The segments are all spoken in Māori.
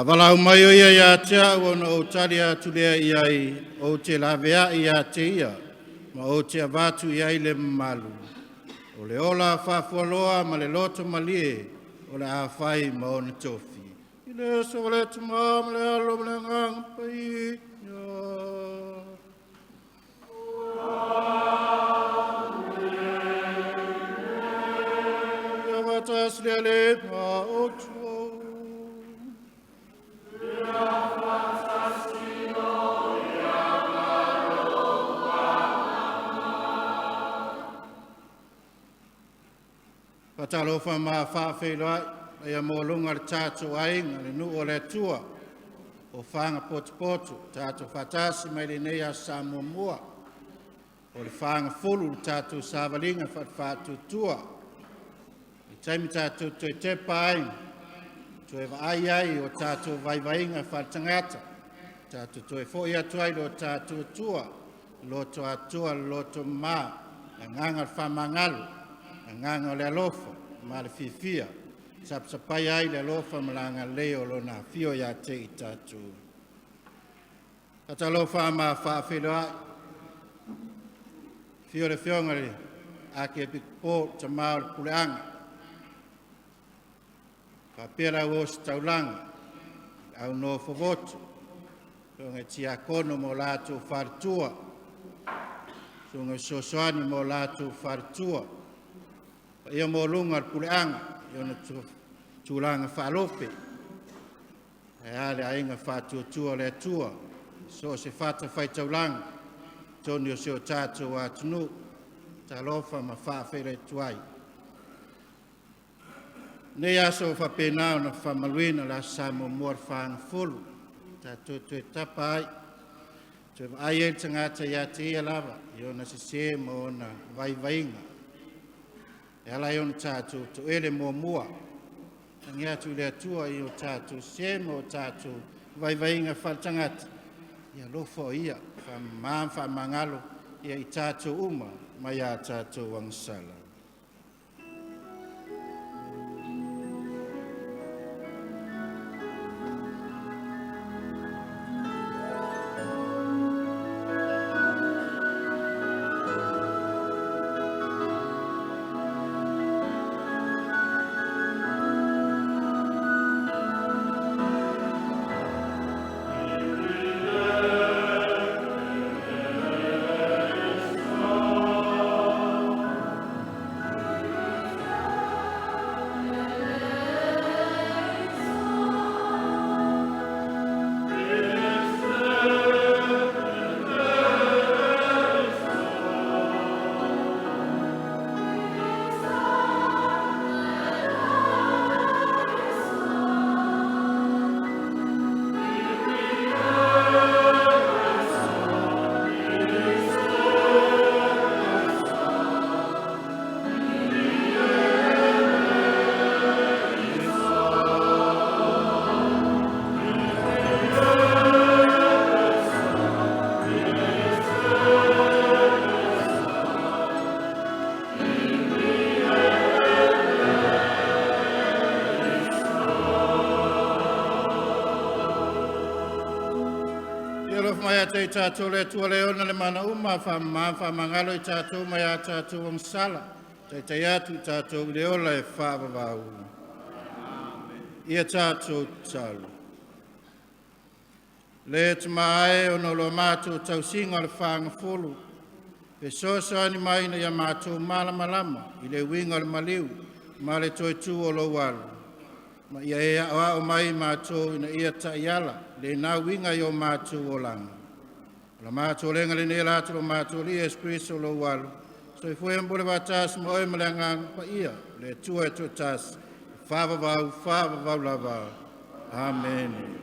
Walau mai o ia tea wana o taria tulea iai o te lavea ia te ia, ma o te avatu iai le malu. O le ola whafualoa ma le loto malie, o le awhai ma o na tofi. I le so le tuma ma le alo ma le ngang pai. Ia watas le le ma o tuo. Patalofa ma whawhiloa, ia mōlunga le tātou ainga, le nu o le tua, o whanga potu, tātou whatasi mai le nei a sa Muamua, o le Fagafulu le tātou sāwalinga whatu tua, i taimi tātou tue te paing, tue ai o tātou vaivainga whatangata, tātou tue fōi atuai o tātou tua, loto atua, loto mā, a nganga whamangalu, nganga le alofa, ma le fifia, sapai ai le alofa malanga leo lo na fio ya te i tatu. Ata alofa ma whawhiloa, fio le fiongari, ake pikpo ta mao le puleanga. Papera o si taulanga, au no fovotu, sunga tia kono mo latu fartua, sunga Fesoasoani mo latu fartua, ia mōlunga al puleanga, ia na tūlanga whalope. E ale ainga whātua le tua, so se whata whaitaulanga, Atonio se o tātou Atonio, ta lofa ma whawhere tuai. Nei aso whapenao na whamaluina la sa Muamua Fagafulu, tātou tue tapa ai, tue ai e tangata ia te ia lava, ia na se mo na vaivainga. E ala ion tātou to ele Muamua. Tangi atu le atua i o tātou sema o tātou vaivainga whatangata. Ia lofo ia, whamangalo, ia i tātou uma, mai a tātou wangsala. Te tātou le tua leona le mana uma whamangalo I tātou mai a tātou wangsala. Taitai atu tātou leola e whāwawau. Ia tātou talu. Le te maae o no lo mātou tausinga le Fagafulu. Fesoasoani mai na ia mātou malamalama I le winga le maliu ma le toitu o lo walu. Ma ia e o mai mātou ina ia taiala le nā winga I o mātou o langa. La mātou lenga le nea lātou lo mātou li espresso lo walu. So I fue mbole watas mo oi malangang pa ia. Le tua e tuatas. Whāwawau lava. Amen.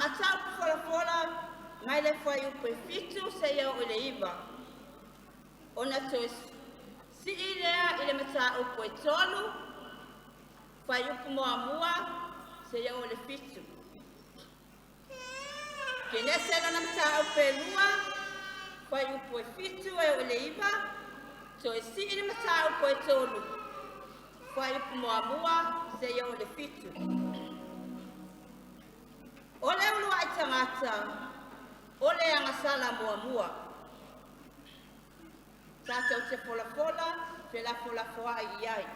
matau fola mai le fai upe fitu se ia o le iwa. Ona to si ilea i le matau upe tolu, fai upe Moamoa se ia o le fitu. Kene sela na matau upe lua, fai upe fitu e o le iwa, to si i le matau upe tolu, fai upe Moamoa se ia o le fitu. Ole ulu ai tangata, ole angasala Muamua. Tātou te fola, te la fola iai.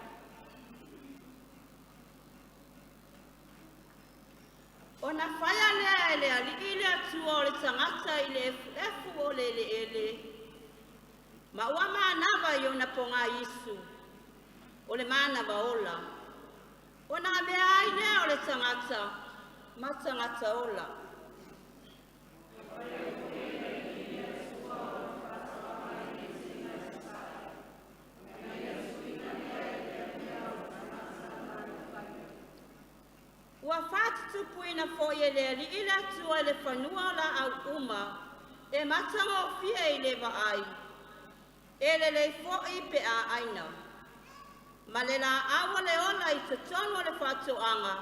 Ona whaia lea ele ali ile atua o le tangata i le efu o le ele. Ma ua maanawa i ona ponga Isu, o le maanawa ola. Ona mea ai lea o le tangata, matangata ola. Ua whātutupu ina fo i le ali ila tua le whanua la au uma, e matanga o fia i le ai. E le le fo i pe a aina. Ma le la awa le ola i te tonu le whātuanga.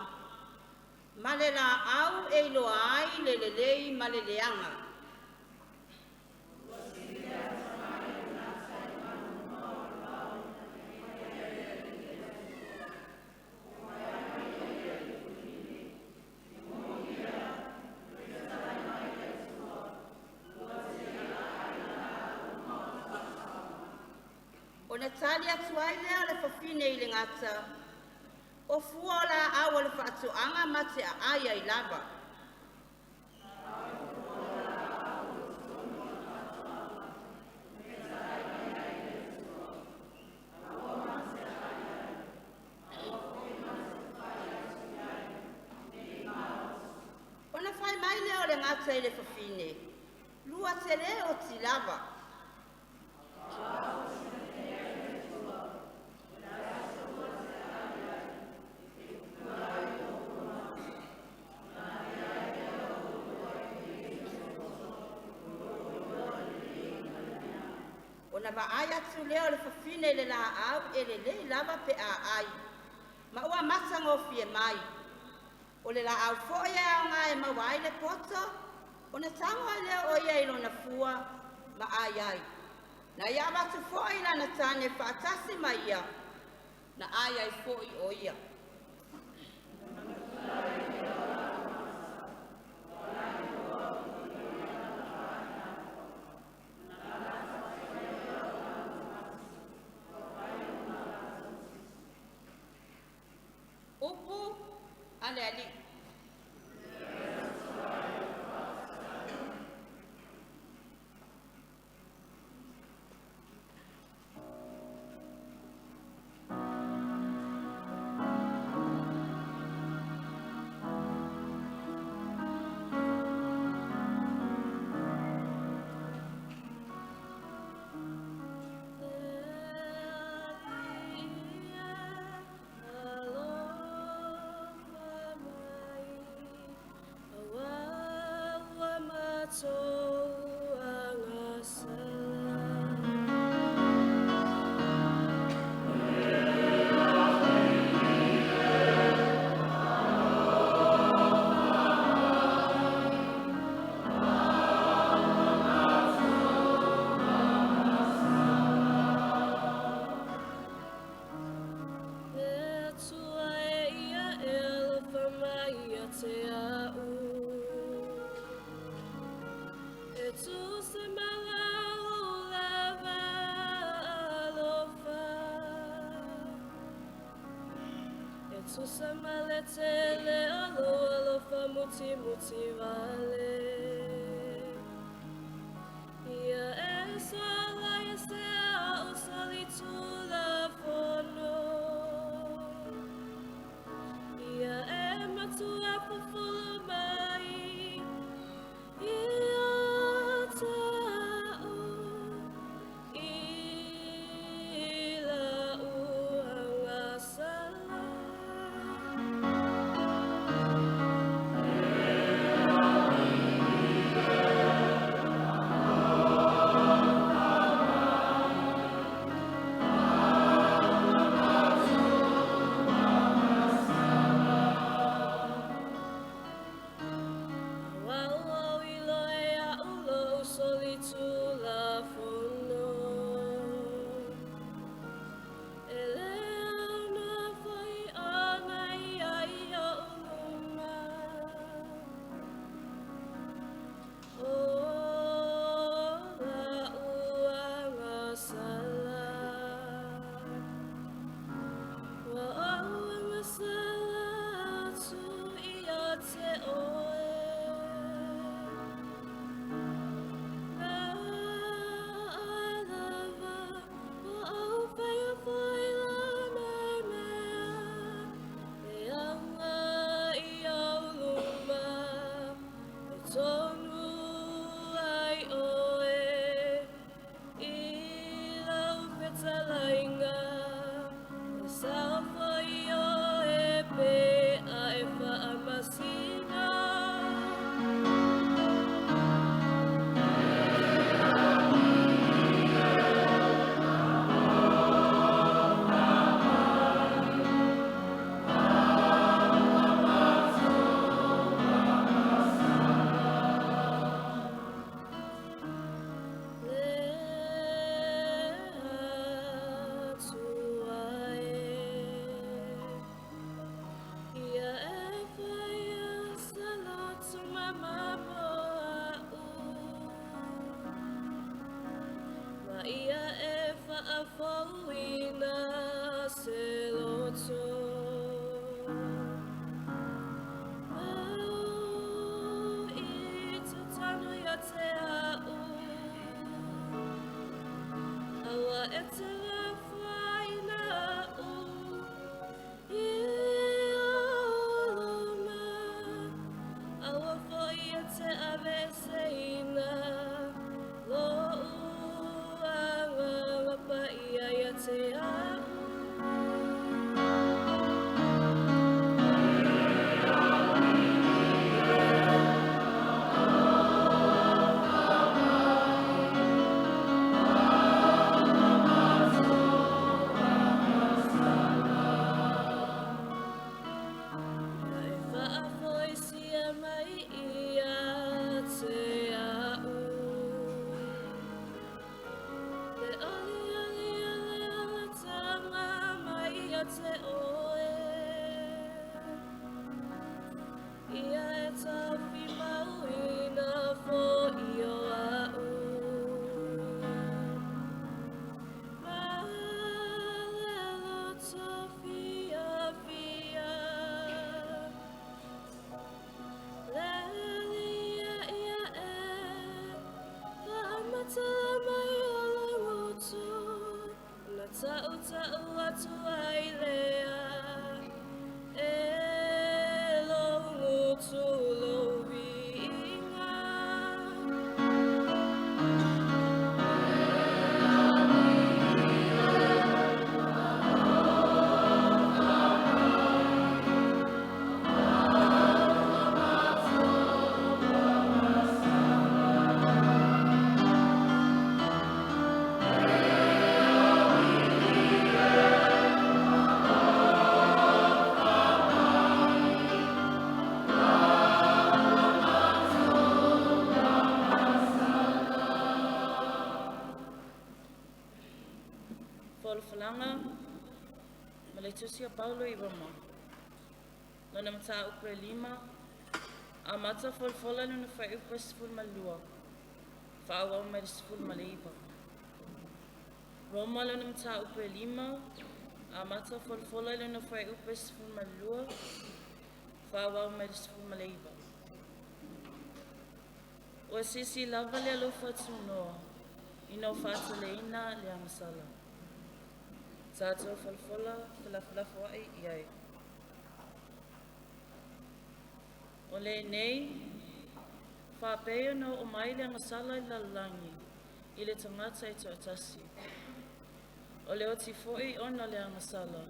Ma le la au e loa ai le lei ma le leanga. Ona tali atu ai lea le whawhine i le ngata, o fua la awa le whaatuanga mate a aia i lava. Ona whai mai lea o le ngata i le whawhine, lua te le o ti lava. Ona ba ai atu leo le whawhine le la au e le lei lava pe a ai. Ma ua masanga o fie mai. O le la au fo ia au ngā e mawai le poto. Ona tangoa leo o ia ilo na fua ma ai ai. Na ia watu fo ila na tane whaatasi ma ia. Na ai ai fo i o ia. Upu ale ali. Susama le tele alo fa muti vale. Ia esa la esa o salitu la fono. Ia e matua fulu mai. Ia tau ila uangasala. Tusia Paulo i Roma. Lona mata upre lima, a mata folfola luna fai upre sifur malua, fa awa mai sifur maleiva. Roma lona mata upre lima, a mata folfola luna fai upre sifur malua, fa awa mai sifur maleiva. O sisi lava le alofa tunoa, ino Patele ina le amasala. Tātou falfola, falafalafu ai iai. O le nei, whapea no o mai le angasala I lalangi, I le tangata I toatasi. O le oti foi ona le angasala.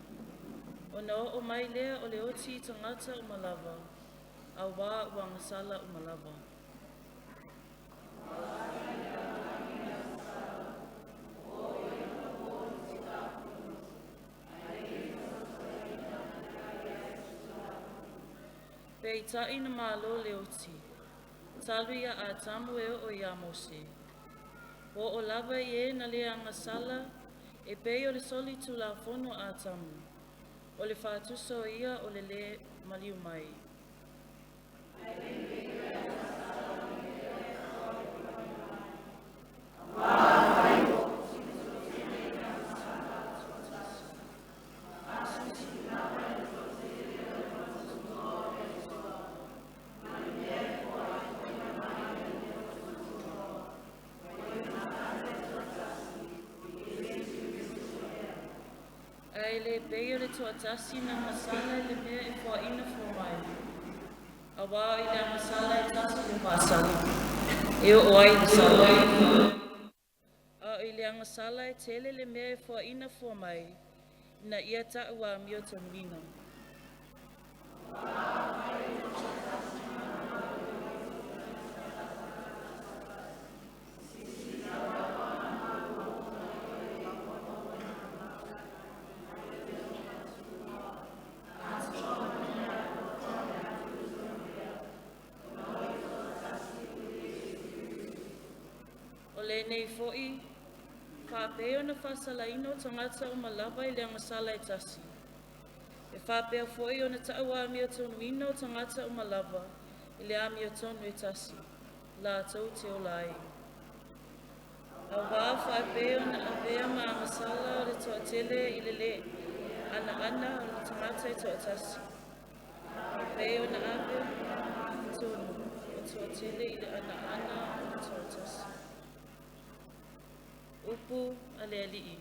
O no o mai lea o le oti tangata o malava, a wā o angasala o malava. Pei tai na malo le oti, talu ia a tamu e o ia mose. Po o lava ie na le angasala, e pei o le soli tu la fono a tamu, o le whātuso ia o le maliu mai. pei o le tuatasi na masala le mea e fua ina fua mai. A wā i le masala e tasi le masala. E o ai le sala. A i le masala e tele le mea e fua ina fua mai. Na ia ta ua mio tamino. Le nei fo'i, whapeo na whasalaino tangata o malawa i le angasala e tasi. E whapeo fo'i o na taua ami o tonu ino tangata o malawa i le ami o tonu e tasi, la tau te o lai. A wā whapeo na awea ma angasala o le toa tele i le ana o le tangata e toa tasi. Whapeo na awea tonu o toa tele i le ana o le toa tasi. Upu aleli'i.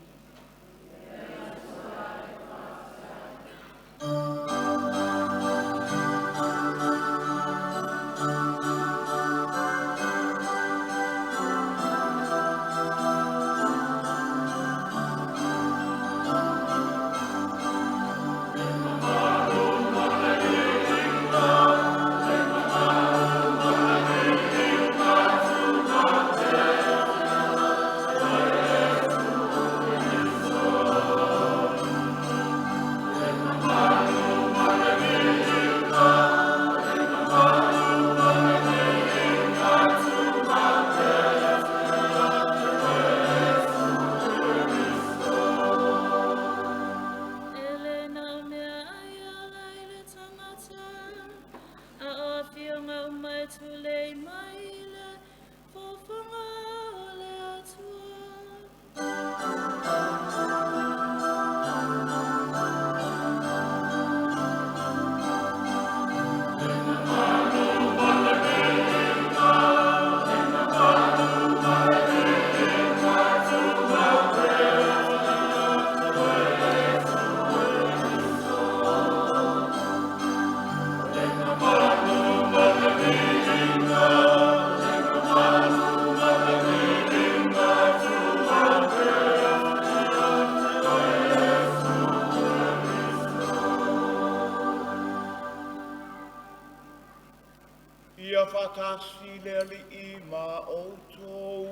Fatasi le ali'i ma outou.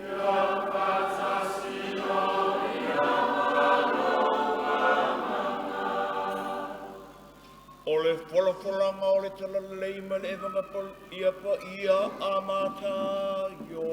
Ia fatasi o ia malonga. O le wholawholanga o le talalei ma le evangapol ia pa ia amata yo.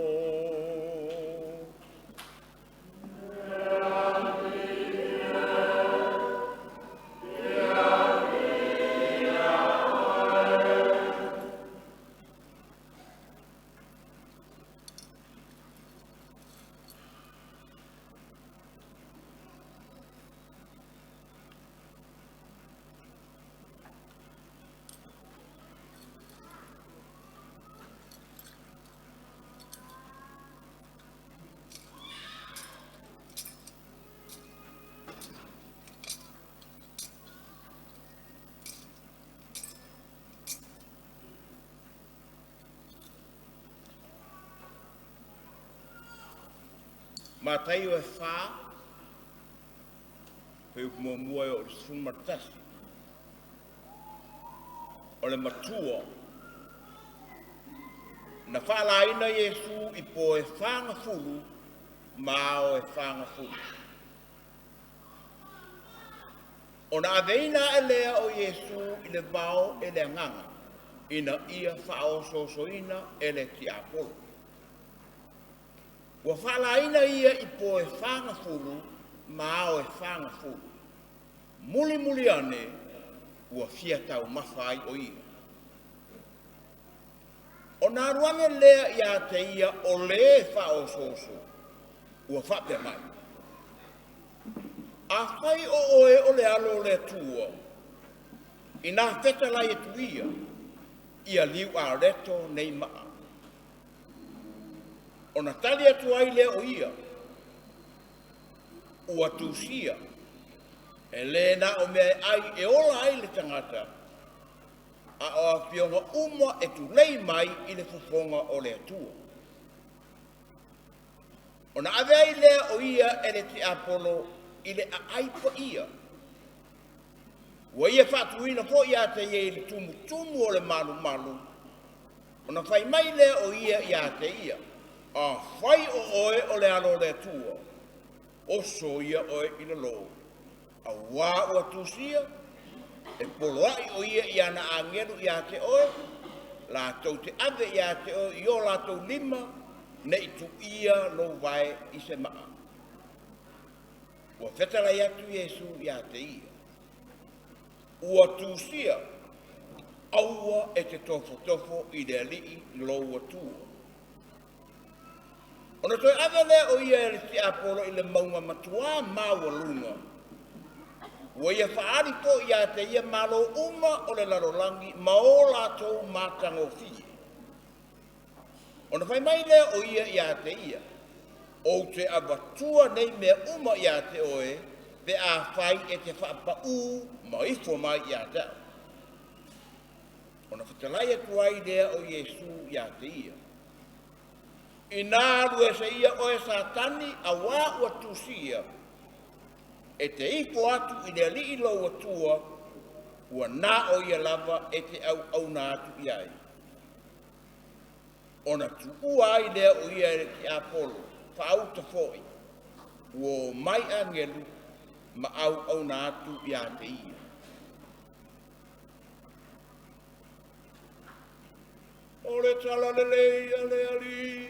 Matai o e whā, pēu Muamua o le sun martasi. O le matua, na whaalaina Iesu I po e Fagafulu, ma o e Fagafulu. O na aveina e lea o Iesu I le vao e le nganga, ina ia whaososoina e le ti apolo. Ua whaalaina ia I po e Fagafulu, ma o e Fagafulu. Muli ane, ua fia tau mawhai o ia. O nā ruanga lea ia te ia o le whaososo, ua whape mai. A whai o oe o le alo le tua, I nā wheta lai e tuia, ia liu a reto nei maa. O na tali atu ai lea o ia, ua tūsia. E lēna o mea ai e ola ai le tangata. A o Afioga uma e tu lei mai i le fufonga o le atua. O na ave ai lea o ia e le te apolo i le a aipa ia. Ua ia whatuina po ia te ia i le tumu o le malu. O na whai mai lea o ia te ia. A whai o oe o le alo le atua. O so ia oe i le loo. A wā ua tūsia. E poloai o ia na angeru ia te oe. La tau te ave ia te oe i o la tau lima. Ne i tu ia lo vai i se maa. Ua whetala i atu Iesu ia te ia. Ua tūsia. Aua e te tofo i le alii lo ua tua. Ona toi ave lea o ia e le te apolo i le maunga matua maua lunga. Ua ia whaari po ia te ia malo uma o le larolangi ma o lātou mātango fie. Ona whai mai lea o ia te ia. O te awatua nei mea uma ia te oe, pe a whai e te whaapau ma ifo mai ia te. Ona whatalai atu ai lea o Iesu ia te ia. I nā rua se ia oe Satani a wā ua tūsia. E te ifo atu i lea li ilo ua tua, ua nā o ia lava e te au nā atu iai. Ona tu ua ai lea o ia e te apolo, whaauta foi, ua mai angelu ma au nā atu ia te ia. O le tala lelei ale ali.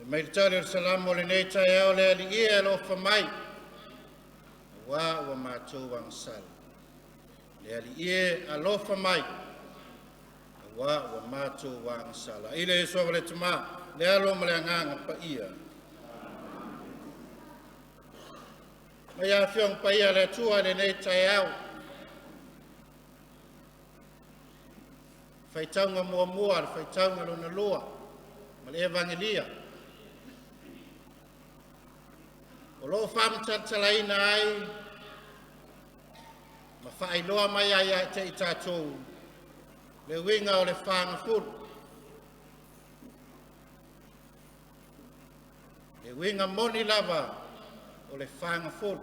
Mai tale salamu le nei tai au le ali ia lo fa mai. Wa mātou wang sal. Le ali ia alo fa mai. Wa mātou wang sal. Ile e so le tama le alo mleanga pa ia. Mai Afioga Paia le tua le nei tai au. Faitaunga Muamua, faitaunga lona loa. Ma le evangelia. O lo fam tatalaina ai ma whaailoa mai ai te i tātou le winga o le Fagafulu. Le winga moni lava o le Fagafulu.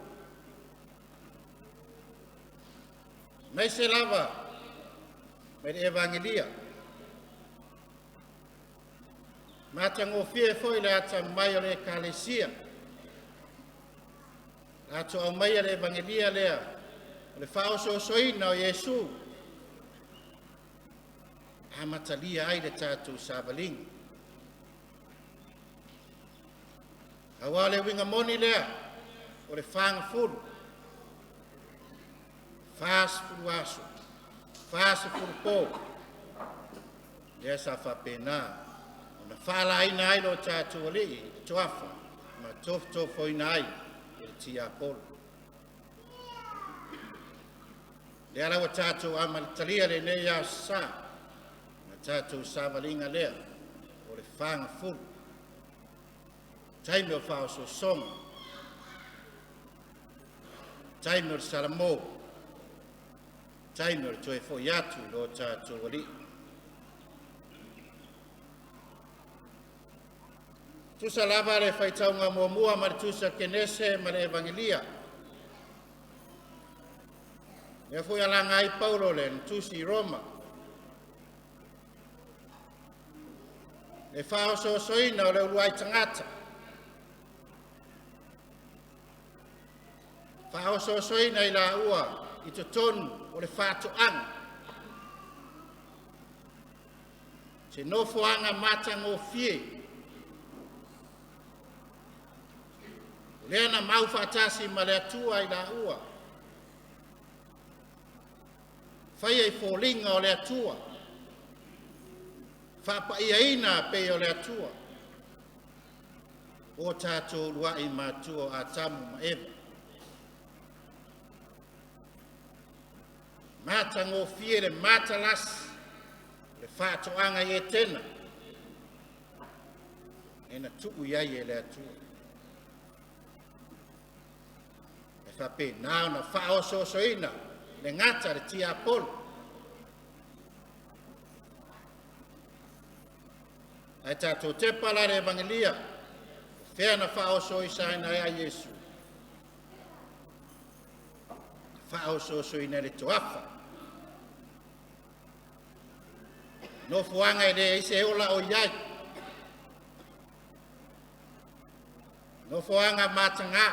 Mai se lava mai le evangelia. Matango fie foi le ata mai o le Kerisiano. Ato au mai le evangelia lea, le Fesoasoani o Iesu. AMatalia ai le tātou savalinga. Awa le winga moni lea, o le Fagafulu. Fagafulu aso, Fagafulu po. Lea sa whapena. Ona whaalaina ai lo tātou alii, toafa, ma tofo ina ai. Tia pol. Le ala wa tātou AMatalia le nei a sa. Na tātou savalinga lea. O le Fagafulu. Taime o Fesoasoani. Taime o le salamo. Taime o le toe foi atu lo tātou ali. Tusa lava le faitaunga Muamua ma le tusa kenese ma le evangelia. Le foi alanga ai Paulo le tusi Roma. Le Fesoasoani o le uluai tangata. Fesoasoani i la ua i te tonu o le whātuanga. se nofoanga matagofie lea na mau faatasi ma le atua i laua faia i foliga o le atua faapaiaina pei o le atua o tatou luaʻi matua o atamu ma eva matagofie le matalasi le faatoʻaga i e tena ena tuu i ai e le atua e faapena ona faaosoosoina le gata le tiapolo ai tatou tepa la le evangelia fea na faaosooisaina e a iesu faaosoosoina le toafa nofoaga e lē ise e ola o iai nofoaga matagā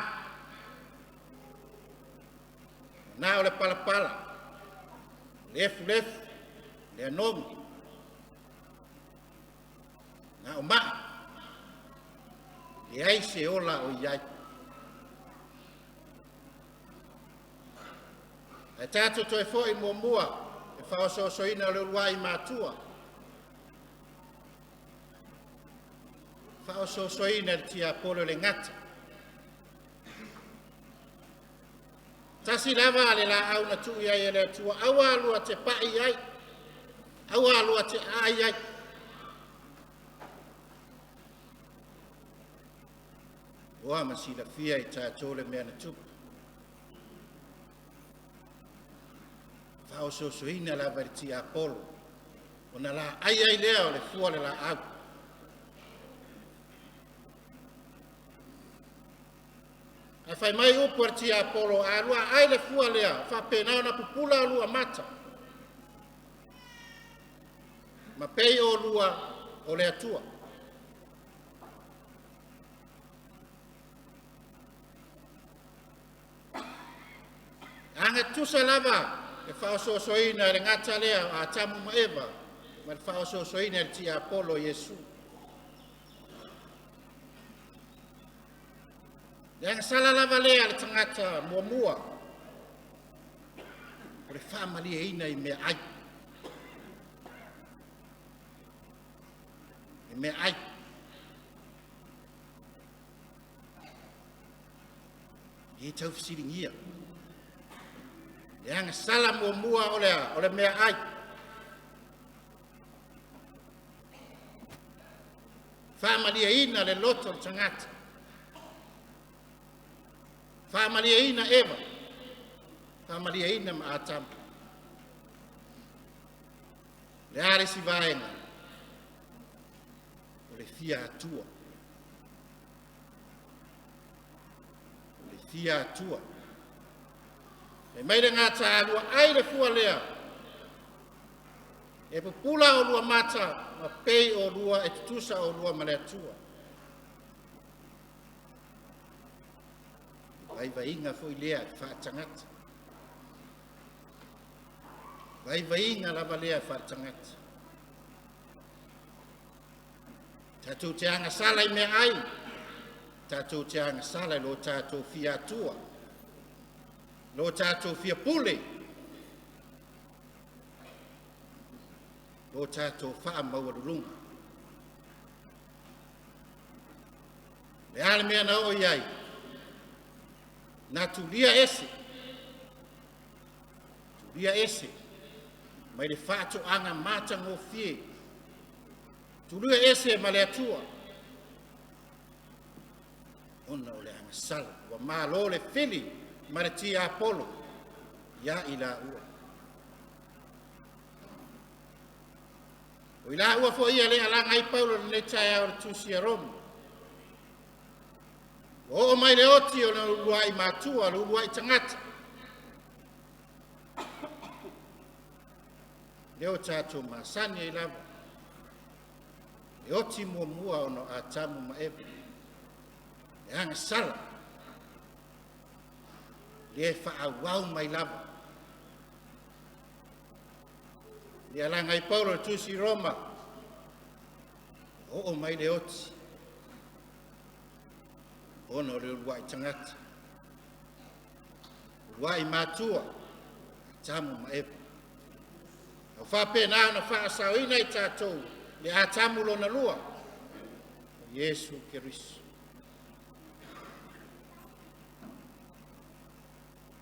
na o le palapala le efulefu le anomi na o maʻi e ai se ola o iai e tatou toe foʻi muamua e faaosoosoina o le uluai matua faaosoosoina le tiapolo le gata tasi lava a le laau na tuʻi ai e le atua aua alua te paʻi ai aua alua te ai ai ua masilafia i tatou le mea na tupu faaosoosoina lava i le tiapolo ona la ai ai lea o le fua le laau e fai mai upu le tiapolo a lua ai le fua lea faapena ona pupula o lua mata ma pei o lua o le atua anga tusa lava e faaosoosoina e le gata lea a tamu ma eva ma le faaosoosoina e le tiapolo iesu le agasala lava lea le tagata muamua o le faamalieina i mea ai i mea ai i taufasiligia le agasala muamua o le mea ai faamalieina le loto le tagata faamalieina eva faamalieina ma atamu le a le sivaega o le fia atua o le fia atua e mai le gata alua ai le fua lea e pupula o lua mata ma pei o lua e tutusa o lua ma le atua vaivaiga foʻi lea e faatagata vaivaiga lava lea e faatagata tatou te agasala i mea ai tatou te agasala i lo tatou fia atua lo tatou fia pule lo tatou faamaualuluga le a le mea na oo i ai na tulia ese mai le faatoʻaga matagofie tulia ese ma le atua ona o le agasala ua mālō le fili ma le tiapolo ia i laʻua o i laʻua foʻi ia le alaga ai paulo lenei taeao le tusi a roma o mai le oti o le uluai matua le uluai tagata le o tatou masani ai lava le oti muamua ono atamu ma eva le agasala le faaauau mai lava le alaga i paulo le tusi roma o mai le oti. Ono le uruai tangata. Uruai matua. Tamu maepa. O whapena na whaasawina I tātou. Le a tamu lona lua. O Yesu Keriso.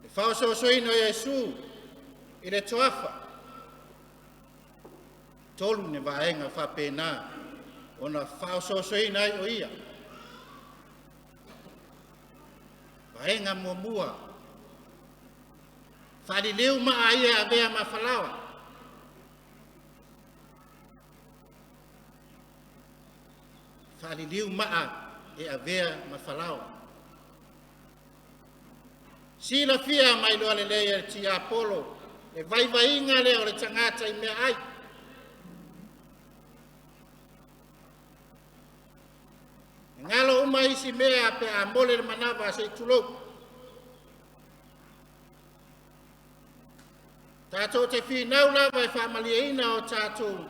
Le whaosoasoina o Yesu. I le toafa. Tolu ne vaenga whapena. Ona whaosoasoina I o ia. Vaenga Muamua. Whalileu maa ia a vea mawhalawa. Whalileu maa e a vea mawhalawa. Sila fia mai loa le leia ti Apollo. E vai inga leo le tangata I mea ai. Ngalo uma isi mea pe a mole le manava se tulou. Tātou te whinau lava e whamaliaina o tātou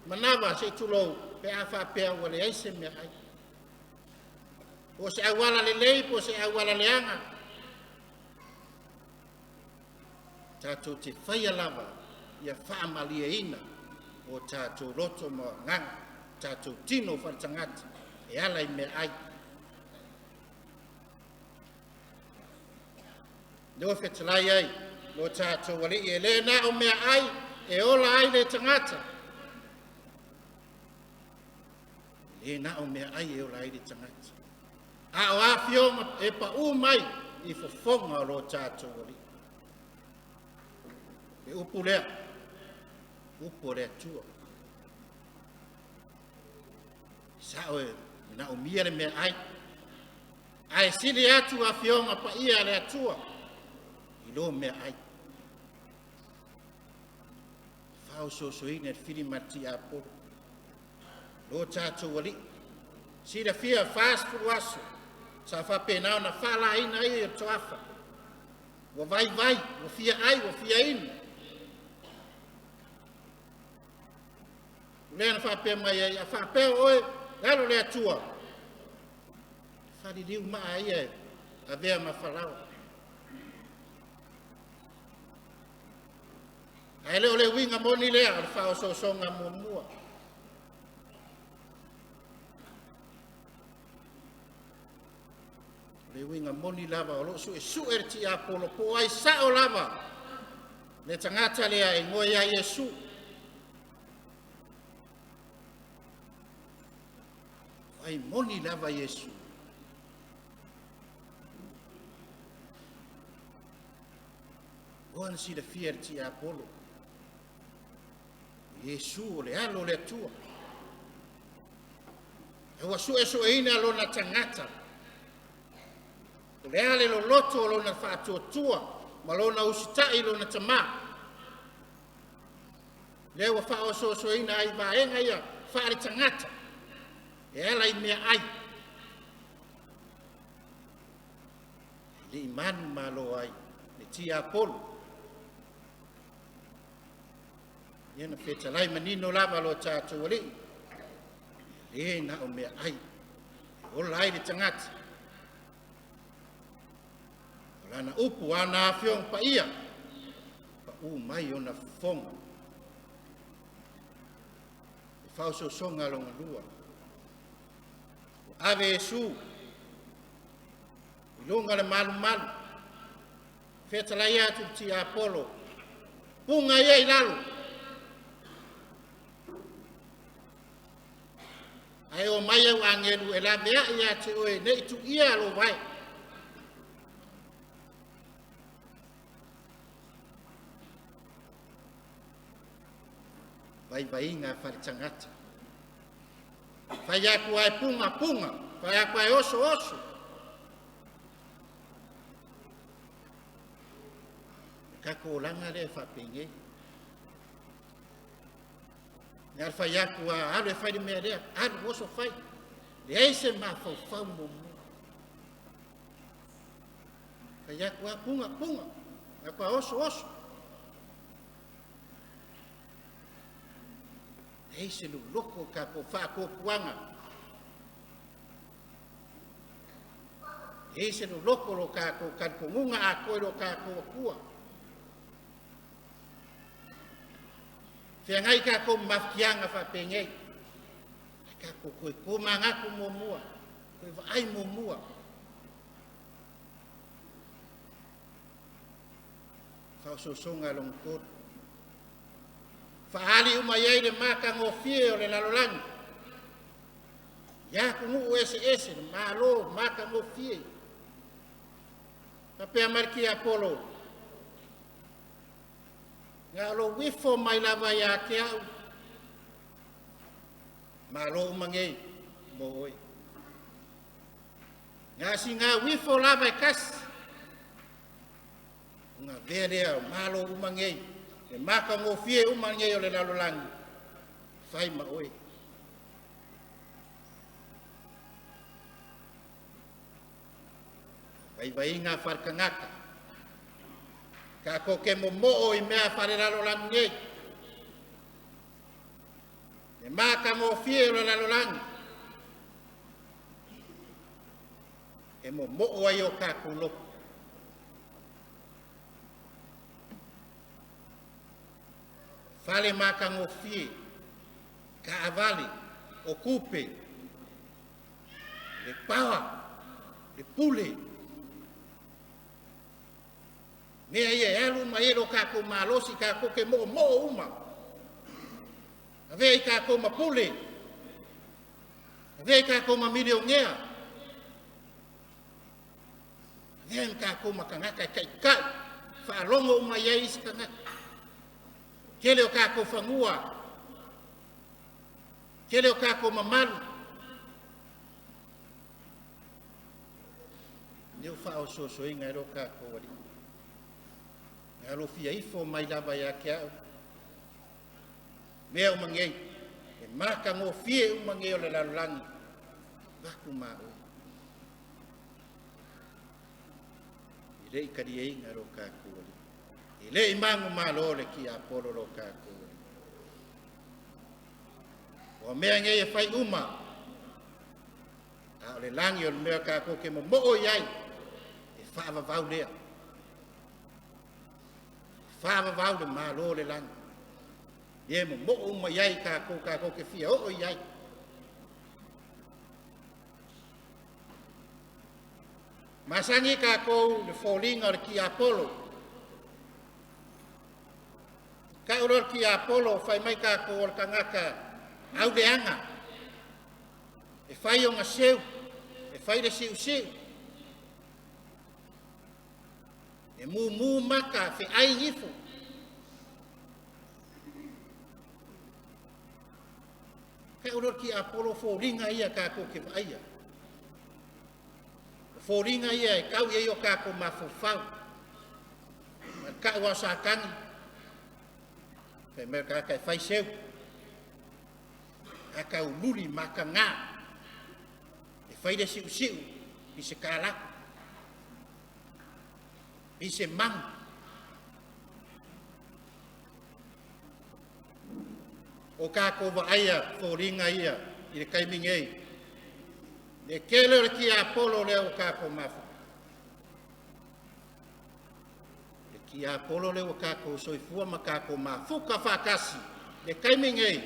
manava se tulou pe a whapea wale eise mea ai. Po se awala le lei, po se awala le anga. Tātou te whaia lava ia whamaliaina o tātou roto mo nganga, tātou tino wharatangata. E ala I mea ai. Leo whetalai ai, lo tātou wale I le na o mea ai, e ola ai le tangata. Le na o mea ai e ola ai le tangata. A o Afioga e pa mai I fofonga lo tātou wale. E upu lea tua. Sao e na o mia le mea ai. Ai sili atu Afioga Paia le atua. I lo mea ai. Whao sosoina e whiri mati Apollo. Lo tātou wali. Sira fia Fagafulu aso. Sa whapenao na whala ina I e toafa. Wa vai, wa fia ai, wa fia ina. Lea na whapea mai ai, a whapea oe. Galo le atua. Whari liu maa ia a vea mawhalawa. Ai leo le winga moni lea al whaososonga Muamua. Le winga moni lava o lo su e su ti Apollo po ai sao lava. Le tangata lea e ngoe ia Yesu. Ai moni lava Yesu. Oan si le fier ti Apollo. Yesu le alo le tua. E wa su e so ina lo na tangata. Le ale lo loto lo na whātua tua. Ma lo na usitai lo na tama. Le wa whao so ina ai vaenga ia whaare tangata. E ala I mea ai. Le imanu malo ai. Le ti Apollo. Iena whetalai manino lava lo tātou wali. Le na o mea ai. Ola ai le tangata. Ola na upu ana Afioga Paia. Pa mai o na fonga. E whaososonga longa lua. Ave Yesu. Ilunga le malu. Whetalai atu ti Apollo. Punga ia I lalo. Ai o mai au angelu e la mea ia te oe ne itu ia lo vai. Vai inga wharitangata. Vai aku ai punga. Vai aku ai oso. Kako langa le whapenge. Ngar fai aku a alo e fai de mea rea, alo oso fai. Le eise ma fau momo. Fai aku a punga. Aku a oso. Hei se luloko ka ko whaakopuanga. Hei se luloko lo ka ko kankongunga a koe lo ka ko kua. Whiangai ka ko mawkianga whapengei. Ka ko koe kōmanga ko Muamua. Koe waai Muamua. Whaososonga long koto. Whaali umaiei le maka ngofie o le lalolangi. Ia kungu ese le malo maka ngofie. Papea mariki Apollo. Ngā lo wifo mai lava ia ke au. Malo umangei mo oi. Ngā si ngā wifo lava e kasi. Ngā verea malo umangei. E maka ngofie umangei o le lalolangi. Whai ma oi. Vai ngā wharkangaka. Ka ko ke momo'o i mea whare lalolangi ngei. E maka ngofie o le lalolangi. E momo'o ai o ka kuloko. Fale maka ngofie, ka avali, o kupe, le pawa, le pule. Mea ia elu ma ero ka ko malosi ka ko ke mo uma. Avei ka ko ma pule. Avei ka ko ma milionea. Avei ka ko ma kangaka kai kai. Whaalongo uma iei isi kangaka. Kele o kako whangua. Kele o kako mamaru. Neu whao soso inga ero kako wari. Ngā rofia ifo mai lava ia ke au. Mea umangei. E maka ngō fie umangei o le lalolangi. Waku mā oi. I rei kari e inga ero kako wari. I le imangu malo le ki Apollo lo kako. O mea ngei e whai uma. A o le langi o le mea kako ke mo mo'o iai. E whaavavau lea. Whaavavau le malo le langi. E mo mo'o uma iai kako ke fia o iai. Masangi kako le fōlinga o le ki Apollo. Ka uror ki Apollo fai mai ka ko or kangaka au de anga. E fai o ngaseu, e fai de siu. E mu maka fe ai ngifo. Ka uror ki Apollo fo ringa ia ka ko ke aia. Fo ringa ia e kau ia o ka ko mafufau. Ka wa sakangi. Fe me ka fai seu. Aka uluri maka ngā. E fai de siu. I se kala. I se mang. O ka ko wa aia fo ringa ia. I le kaimingei. Le kele o ki Apollo le o ka ko mafu. Ki Apollo le waka ko soifua maka ko mafuka whakasi. Le kaimingei.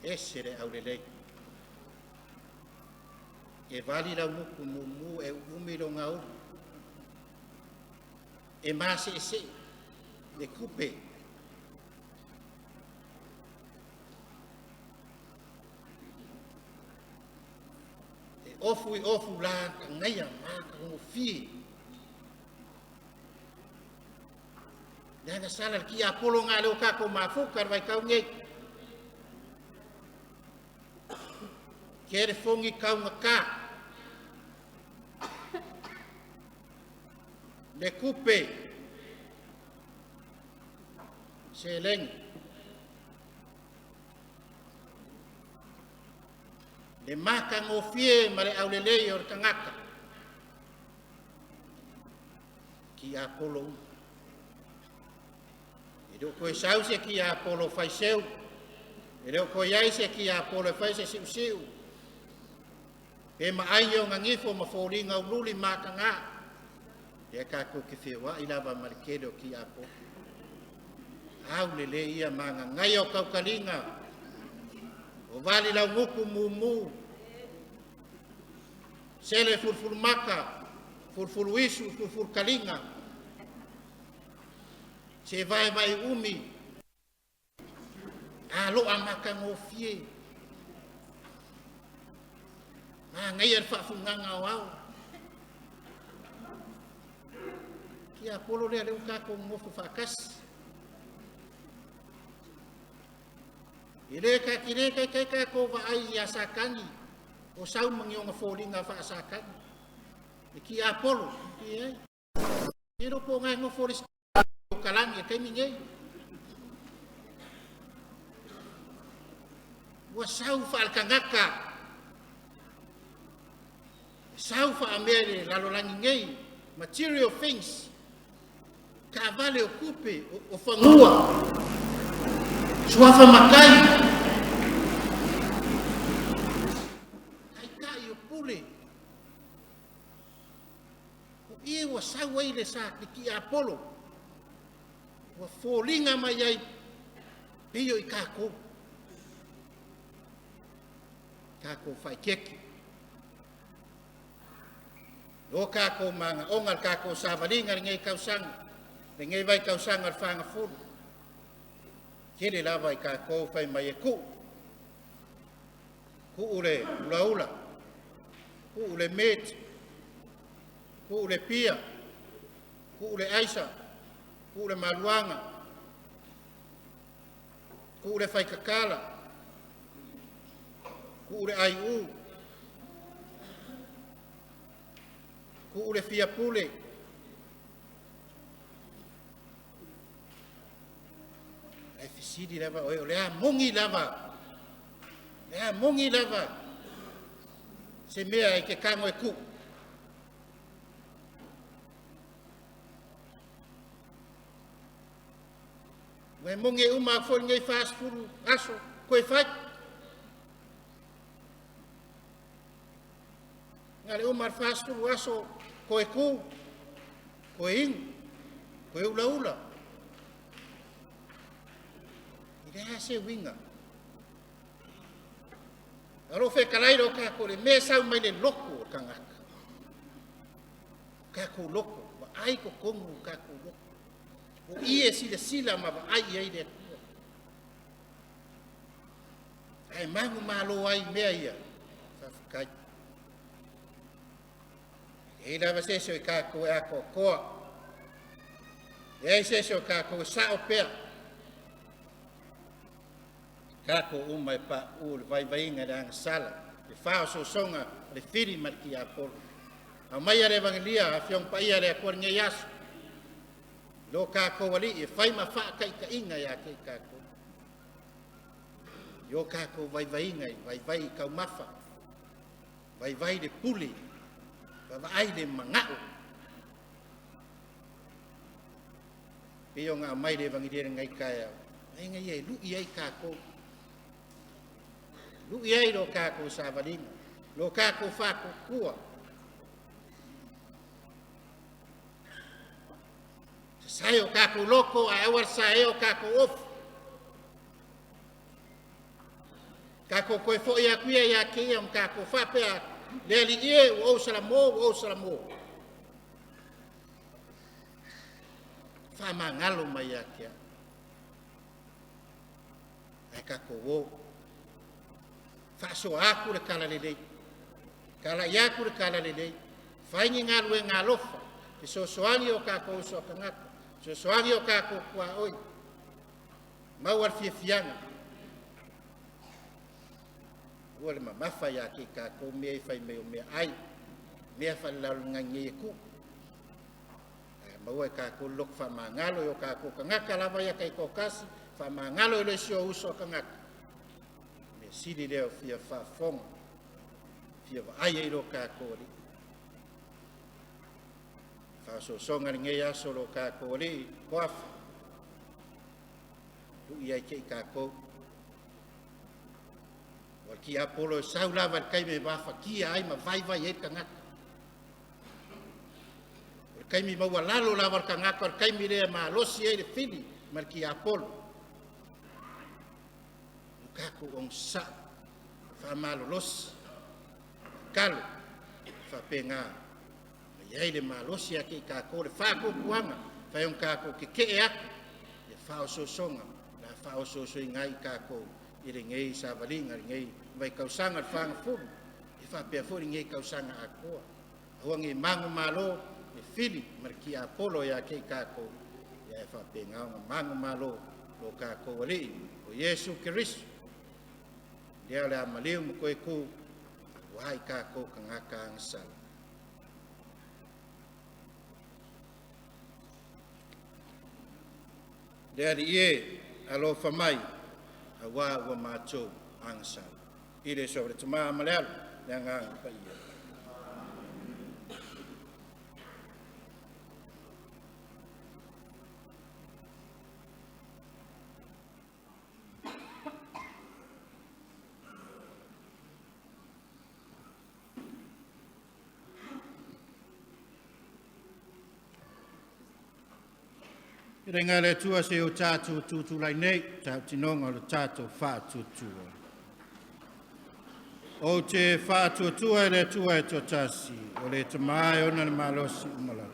Ese re au lelei. E vali lau nuku mumu e umiro ngau. E masi ese. Le kupe. E ofu la kangaia maka ngofie. Nana sala ki Apollo ngā leo kako mafukar vai kau ngei. Kere fongi kau ngaka. Le kupe. Se lengi. Le maka ngofie mare au lelei or kangaka. Ki Apollo. E do koe sausia ki Apollo fai seu. E leo ko iai se ki a pole fai se siu. E maai o ngangifo ma fōringa ululi mākanga. E kako ki whiwa i lava malikedo ki a po. Au le ia manga ngai o kaukalinga. O vali lau nguku mumu. Sele furfur maka. Furfur isu, furfur kalinga. Se vai umi. Loa maka ngofie. Ngai ar whafunganga o au. Ki a polo lea leo kako ngofu whakas. Ile kai kako wa ai a sakangi. O sau mangionga fōringa wha sakangi. E ki a polo. Ki ai. Ero po ngai ngofori o kalangi e kai mingei. Wa sau whaalkangaka. Sau whaamere lalolangi ngei. Material things. Ka vale o kupe o whangua. Suafa makai. Kai o pule. O ie wa sau eile sa ki a polo. Wa fōringa mai ai. Pio i kako. Kako whai keki. O kako manga ongal kako savaringa ngai kausanga. Ngai vai kausanga Fagafulu. Kele lava i kako whai mai e ku. Ku ule ulaula. Ku ule met. Ku ule pia. Ku ule aisa. Ku ule maluanga. Ku ule whai kakala. Ku ule ai u. Ku ule fia pule. Ai fisidi lava o lea mongi lava. Lea mongi lava. Se mea e ke kango e ku. Ngai mongi uma fo ngai fast food aso koe fai. Ngale umar fast food aso koe ku, koe ing, koe ula. Ida se winga. Aro fe kalairo kako le me sau mai le loko o kangaka. Kako loko, wa ai ko kongu kako loko. O ie sila ma wa ai le kua. Ai mangu malo ai mea ia. Fafukai. E lava sesio i kako e ako koa. E sesio kako e sao pea. Kako umai pa u le vai ngā sala. Le whao so songa le whiri marki a polo. A mai are vangilia a Afioga paia le akor ngai aso. Lo kako wali e whai ma wha kai ka inga ia kei kako. Yo kako vai ngai, vai kau mafa. Vai le puli. Vai le mangao. Pio ngā mai le vangilia ngai kaya. Ai ngai e lu iai kako. Lu iai lo kako savalinga. Lo kako whako kua. Sai o kako loko a awar sa e o kako ofu. Kako koe fo ia kuia ia kia om kako whapea le li ie o salamo. Whama ngalo mai ia kia. Ai kako o. Whaso aku le kala lelei. Kala iaku le kala lelei. Whaingi ngalu e ngā lofa. Fesoasoani o kako uso kangaka. Fesoasoani o kako kua oi. Mau al fiafianga. Ua le mamafa ia ki kako mea i whai mea o mea ai. Mea whalalu ngangi e ku. Mau e kako lok whamangalo o kako kangaka lava ia kai kokasi. Whamangalo i le sio uso kangaka. Sidi leo fia whafong, fia ai e ro kako ri. Whaso songa ngei aso ro kako ri, koafa. Tu iai kei kako. ki apolo sau lava kai me ba fakia ai ma vai e kanga kai mi ma lalo lava kanga kai mi le ma losi e le fili ma ki apolo ka ko on sa fa malo los kalo fa penga ia le ma losi ki ka ko le fa ko kuanga fa on ka ko ke e ak e fa o so songa la fa o so ngai ka ko ire ngei sa valinga ngei vai kausanga Fagafulu e fa pe fo ngei kausanga akoa huangi mangu malo e fili marki apolo ya ke kako ya fa pe ngau mangu malo lo kako wali o Yesu Kristo dia le amaliu mo ko ku wai kako kangaka ansal dia die alo famai awa macho ansal ile sobre tuma malal yang paia Renga le tua se o tatu tu lai nei ta tinonga le tatu fa tu. O te fa tu le tua e totasi o le tamai ona le malosi umala.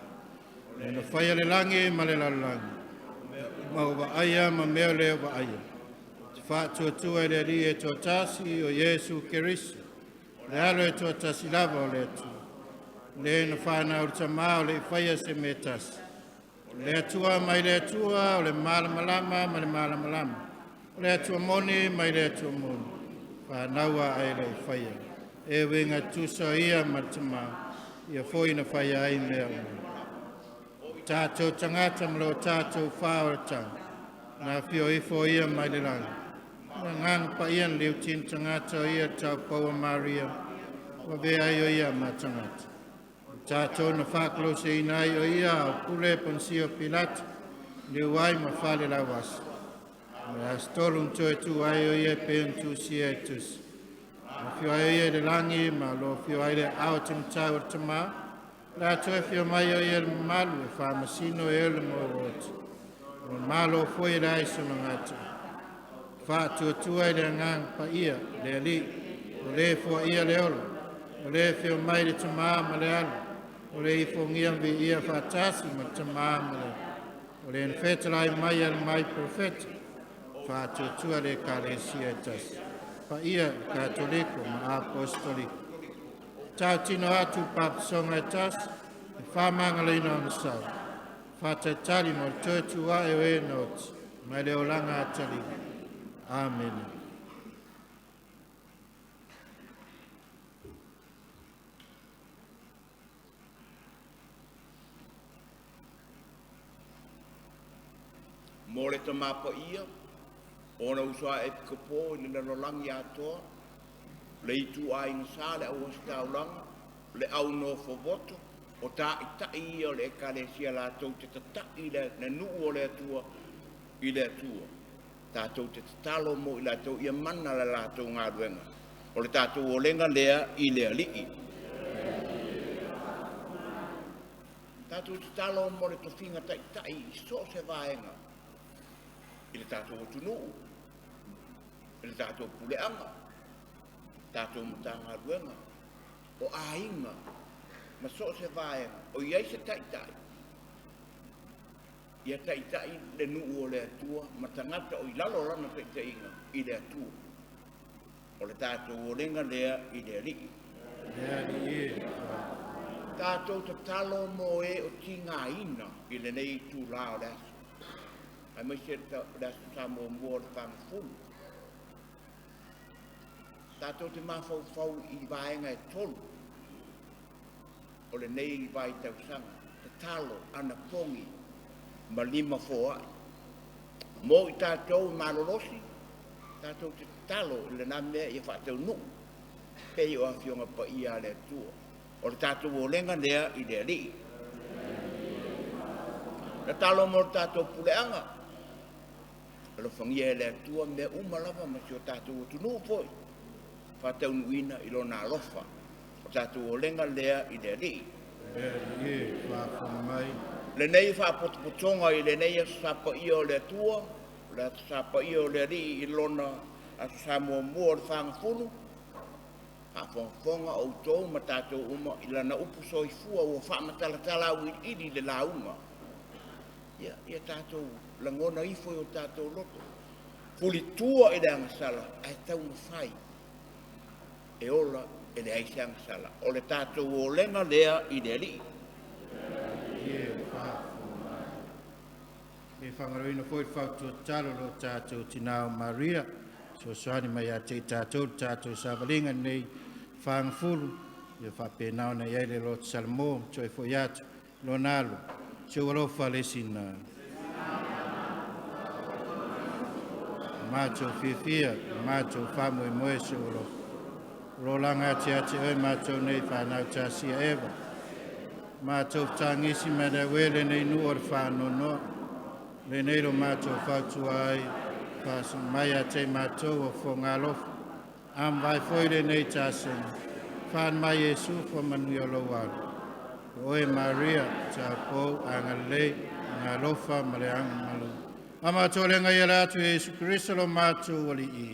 E no fai le langi ma le lalangi. Ma uwa aya ma mea le uwa aya. Te fa tu le li e totasi o Yesu Kerisiano. Le alo e totasi lava o le tu. Le no whana o le tamai o le fai se metasi. Le atua mai le atua o le malamalama ma le malamalama. O le atua moni mai le atua moni. Whanaua ai le whaia. E wenga tusa ia matama. Ia foi na whaia ai mea. Tātou tangata mlo tātou whaoratanga. Nā whio ifo ia mai le langa. Nā ngang pa ia liu tin tangata ia tau paua Maria. Wa vea ai o ia matangata. Tātou na whakalo se inai o ia o pule ponsio Pilato, le wai ma whale la wasa. Me astolum to e tu ai o ia pe un tu si e tus. Ma fio ai o ia de langi, ma lo fio ai le au tim tau ar tama, la to e fio mai o ia le malu e wha masino e le mo oti. Ma malo foi rai so mangata. Wha tu ai le ngang pa ia, le ali, o le fua ia le olo, o le fio mai le tama ma le alu. O le ifongia vi ia whatasi ma tamamale. O le nfetalai mai al mai profeta. Whatutua le Kerisiano tas. Pa ia katoliko ma apostoliko. Tau tino atu papsonga e tas. E whamanga le ino anasau. Whatatali mo tuatua e oe noti. Mai le olanga atali. Amen. Mo le tamapa ia, ona usua e pikapo i le lolangi atoa, le itu a inga sa le au Taulaga, le au no fovoto, o Taitai ia o le ekalesia la tau te tatai le nuu o le atua i le atua. Tātou te tatalo mo i la tau ia mana le la tau ngā ruenga, o le tātou o lenga lea i le alii. Tātou tatalo mo le tofinga Taitai i so se vaenga, i le tātou tunu, i le tātou puleanga, tātou mutanga ruenga, o ainga, ma so se vaenga, o iai se Taitai. Ia Taitai le nuu o le atua, ma tangata o i lalo lana Taitaiinga i le atua. O le tātou o lenga lea i le alii. Tātou te talo mo e o tinga ina i le nei tū lao le asu. Ai mai se le asu sa Muamua le Fagafulu. Tātou te mawhau i vaenga e tolu. O le nei i vai Tausaga. Te talo ana pongi. Ma lima foa. Mo i tātou malolosi, tātou te talo le name i whātau nu. Pei o Afioga Paia le tua. O le tātou o lenga lea i le ali. Le talo mo le tātou puleanga. Le whangia le tua me umalava ma si o tātou o tunu foi. whataunuina I lona alofa. O tātou o lenga lea I le ri. Le nei whapotopotonga I le nei sapa I o le tua, le sapa I o le ri I lona a Muamua o le Fagafulu. Whafonga o tō ma tātou uma I lana upu soifua o whamatalatala au I le launga. Ia tātou langona ifo o tātou loto. Fuli tua I le angasala, ai tau mawhai. E ola e le aise angasala. O le tātou o lenga lea I le ri. E whangaroina fwoi whautua talo lo tātou tinao Maria. Fesoasoani mai a te tātou savalinga nei Fagafulu. Ia whapēnao nei eile lo te salamo, toi fwoi atu, lo nalo. Se warofa le sina. Mātou whiwhia, mātou whamu e moe se warofa. Rolanga ati oi mātou nei whanau tāsia ewa. Mātou tangisi me le wele nei nuor whanonoa. Le nei lo mātou whautua ai. Pasa mai a te mātou o whongalofa. Am vai foire nei tāsenga. Whan mai Jesu wha manui o loaru. Oe Maria, tā pou, anga lei, ngā lofa, mare anga malu. A mātou lenga I rātu Jesu Christo lo mātou wali I.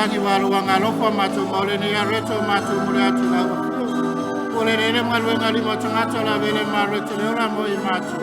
langi walu ngalofa matu maule ni areto matu mule atu la ole lele malwe ngali mo tangata la vele mareto le ora mo matu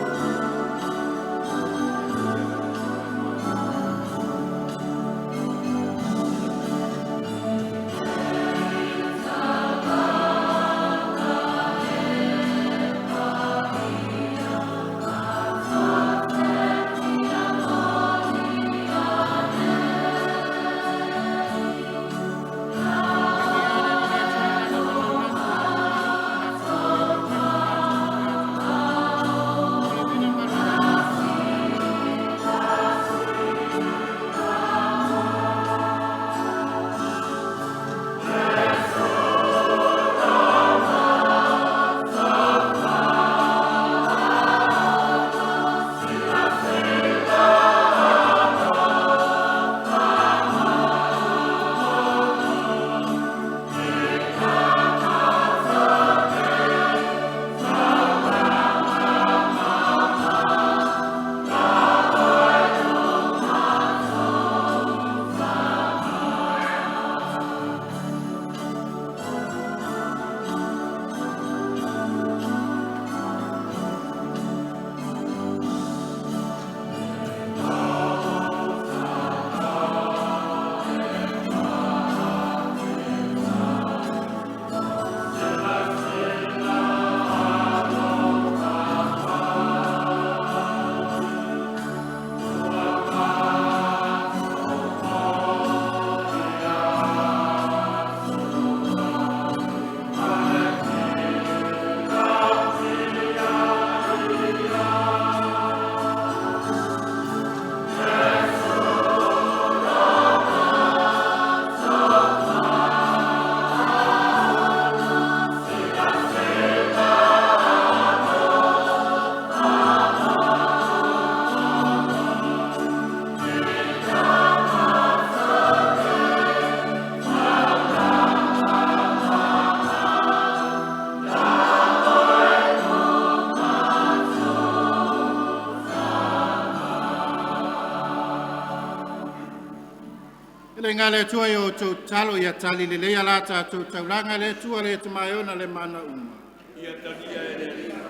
Lenga le tua o tau talo ia tali le lea la tātou taulanga le tua le te mai ona le mana uma. Ia tania e le rima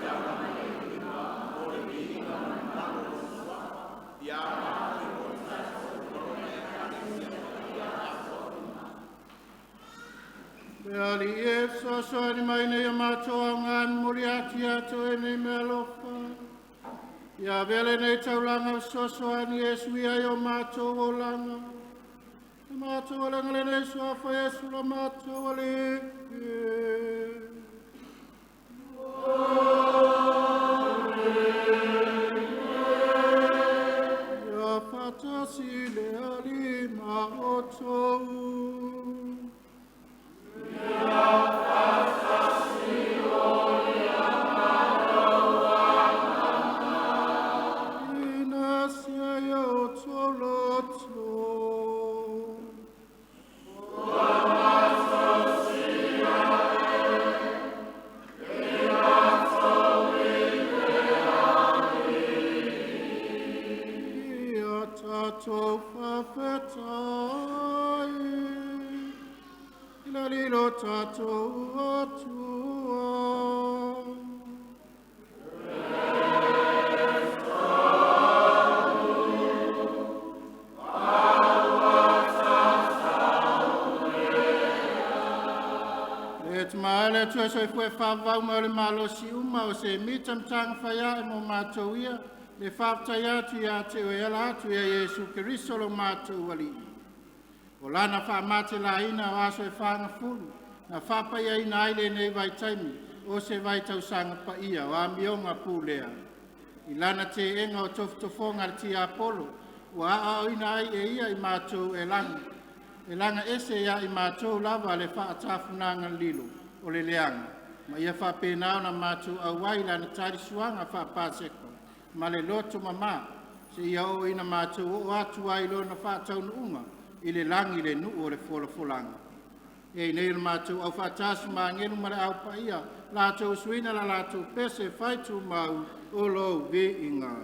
o le mihinga ia Pea li e Fesoasoani mai nei AMatagaluega ngan muri ati ato e nei mea lofa. Ia vele nei taulanga Fesoasoani e sui ai o mātou o langa. AMatagaluega langa le nei suafa e sula mātou le Ia fatasi le alima o tou. Tua soi fue whawau mo le malo si uma o se mitam tanga whaia e mo mātou ia le whaftai atu ia te o ela atu ia Yesu Keriso lo mātou wali. O lana whamate la ina o aso e Fagafulu na whapai a ina aile nei vai taimi o se vai Tausaga Paia o amionga pūlea. I lana te enga o tofotofonga le ti Apolo o a o ina ai e ia I mātou e langa. E langa ese ia I mātou lava le whaatafunanga lilo. O le leanga, ma ia whapenao na mātou au waila na tari suanga whapaseko, ma le loto mama, se ia o ina mātou o atu ailo na whatau nuunga, I le langi le nuu o le wholafolanga. E nei le mātou au whatasu ma ngenu ma le au paia, lātou suina la lātou pese whaitu mau o lo ve inga.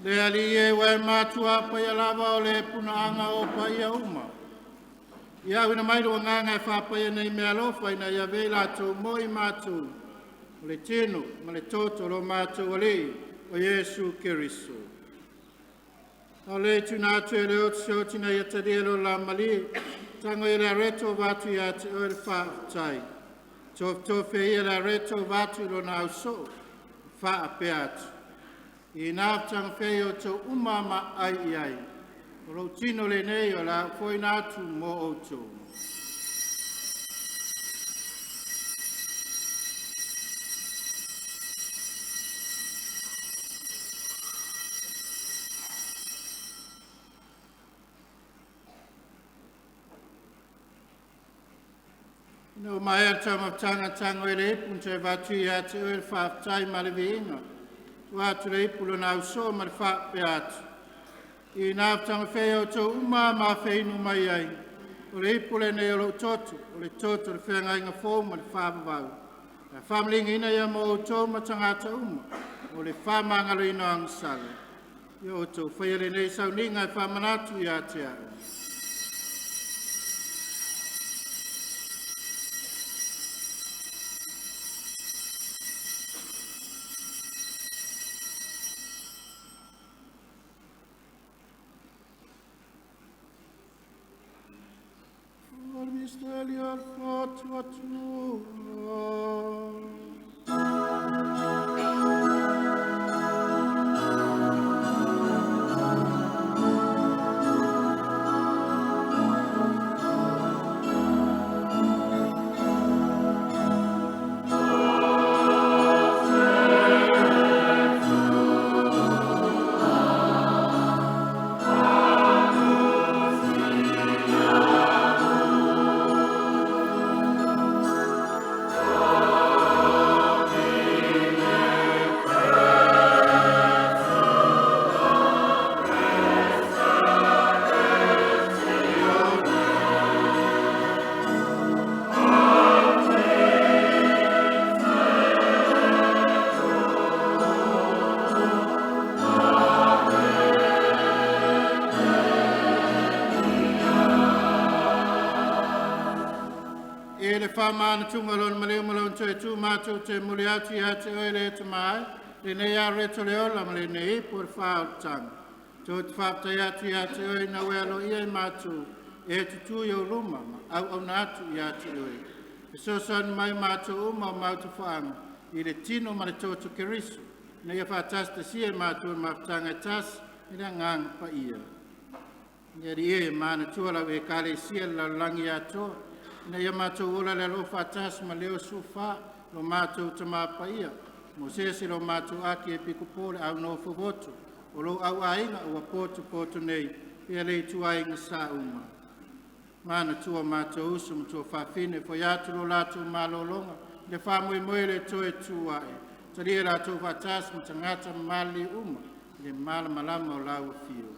Le ali e wai mātua paia lava o le punaanga o paia uma. Ia wina mai roa nganga e whapaia nei mea lofa ina ia vei lātou moi mātou. O le tino, ma le toto lo mātou o le o Yesu Keriso. O le tuna atu e le otu tina ia tadelo la mali, tango i le reto vatu ia te o le whaatai. Tofe ia le reto vatu lo na uso, wha ape atu. I nātang whei o tō umama ai ai. O lo tino le nei o la fwoi nātu mo o tō. No mai ar tamatanga tango e le punte vatu I ate o le whaatai ma le veinga. Watu le ipulo na uso ma le whaape atu. I nātanga whei o tō uma ma wheinu mai ai. O le ipule nei o lo toto, o le toto le whenga inga fōu ma le whaabavau. Le whamlinga ina ia mo o tō ma tangata uma, o le whamangalo ino angsale. Ia o tō whaiare nei sauninga e whamanatu I a te au. Whamana tungalon maleo malon tue tu mātou te muli atu i ate oe le te mai, le nei a reto le ola ma le nei por whao tang. Tō te whaptai atu i ate oe na welo ia i mātou, e tutu i o ruma ma au au na atu i ate oe. Fesoasoani mai mātou uma o mautu whaanga, i le tino ma le tōtu keriso, na ia whātasta si e mātou mawhtanga e tas, i le ngang pa ia. Ngeri e mana tuala we kare sia la langi atoa, na ia mātou ola le lo whatas ma leo sufa lo mātou te māpaia. Mo sese lo mātou aki e piku pōre au no whawotu. O lo au ainga ua pōtu nei pia lei tuainga sa uma. Mana tua mātou usu ma tua whawhine fo iatu lo lātou mālolonga le whamui moe le toe tuae. Taria lātou whatas ma tangata mali uma le mala malama o lau fio.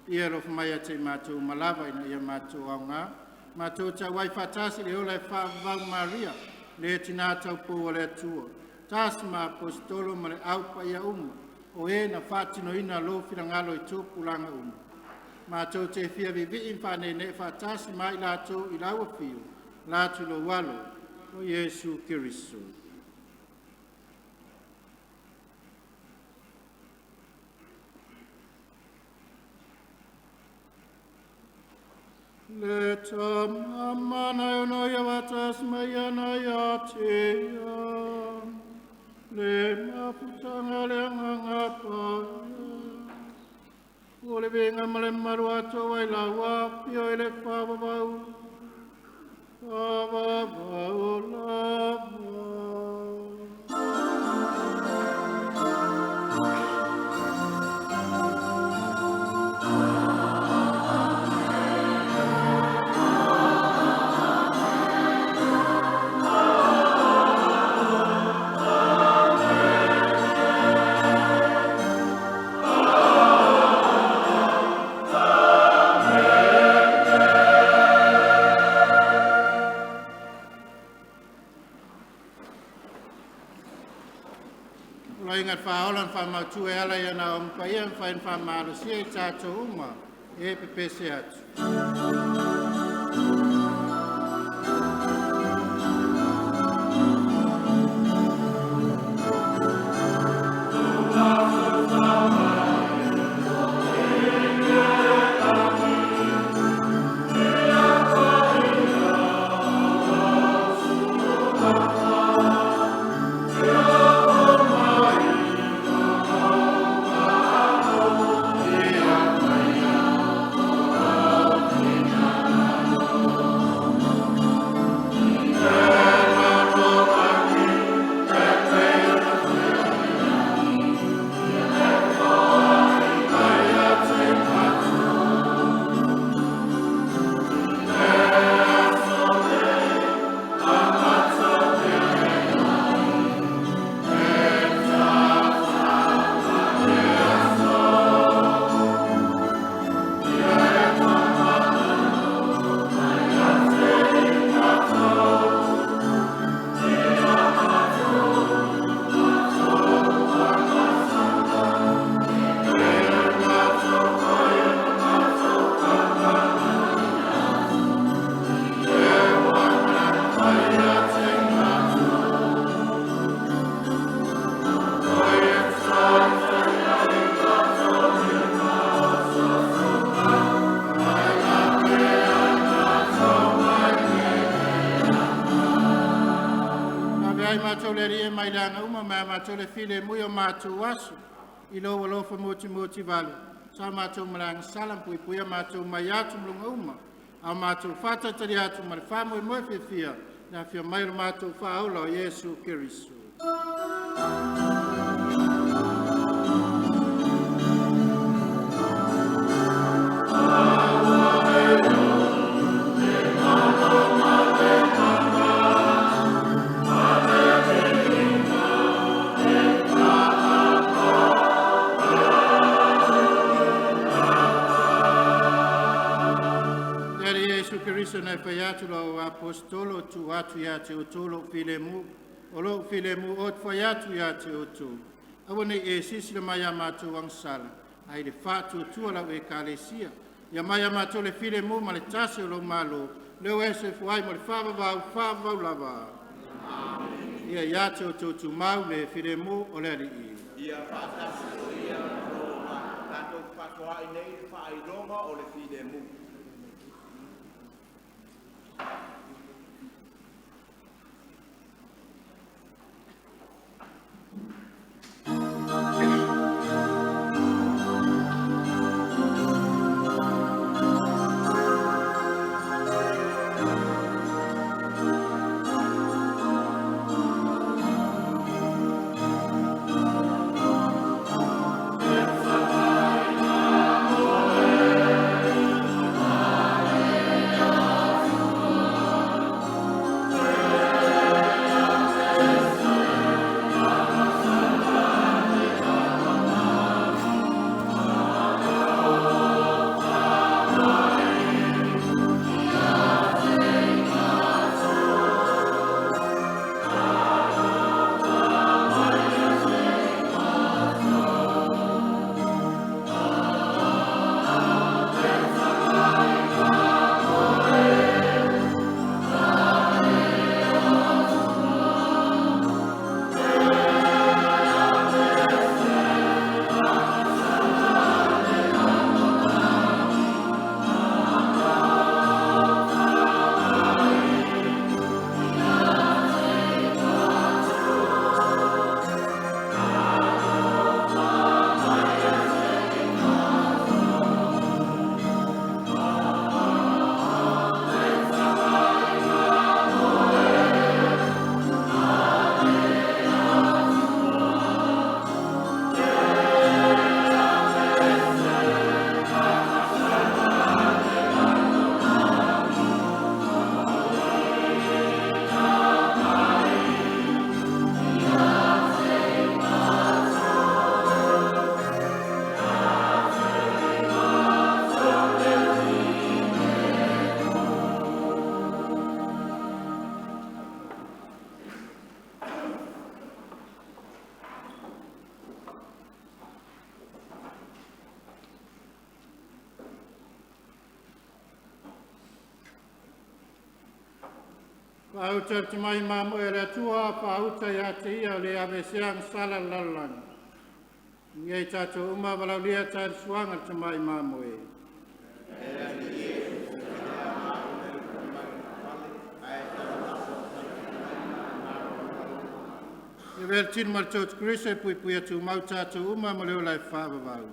Ia lo whamaya te mātou malawa ina ia mātou au ngā. Mātou ta wai whatasi le ola e whaavau Maria, le tina tau pō le tua. Tasi ma apostolo ma le aupa ia uma, o e na whatino ina lo whirangalo i tōpu langa uma. Mātou te whia vivi in whane ne whatasi mai lātou i laua whio, lātou lo walo, o Yesu Kiriso. Le tamamana ono yawatas mayana yatia. Le maputanga le angapa. Ole venga male maruato wai la wapio ele pavavau. Pavavau lava. Whaolan whamatu e ala ia na ompaia whain whamaro sia i tātou uma e pepese atu. langa uma mai mātou le file mui o mātou asu. I lo walofa moti vale. Sa mātou maranga salam pui pui a mātou mai atu mlunga uma. A mātou whata tari atu mare whamu i moe whiwhia. Na whia mai lo mātou whaola o Yesu Keriso. Keriso na whaiatu lo apostolo tu atu ia te otolo filemu. O lo filemu o te whaiatu ia te otolo. Awane e sisi le mai a mātou angsala. Ai le whātua tua lau e kālesia. Ia mai a mātou le filemu ma le tase o lo malo. Leo e se fuai mo le whāvavau lava. Ia ia te otolo tu mau le filemu o le ali i. Ia whātasi o ia roma. Tātou whātua i nei le whāironga o le filemu. Pauta te mai mamu e rea tua, pauta ia te ia le ave seang sala lalang. Ngai tātou uma walau lia tāre suanga te mai mamu e. E vera tino maritot Krisa e pui pui atu mau tātou uma mo leo lai whāwawau.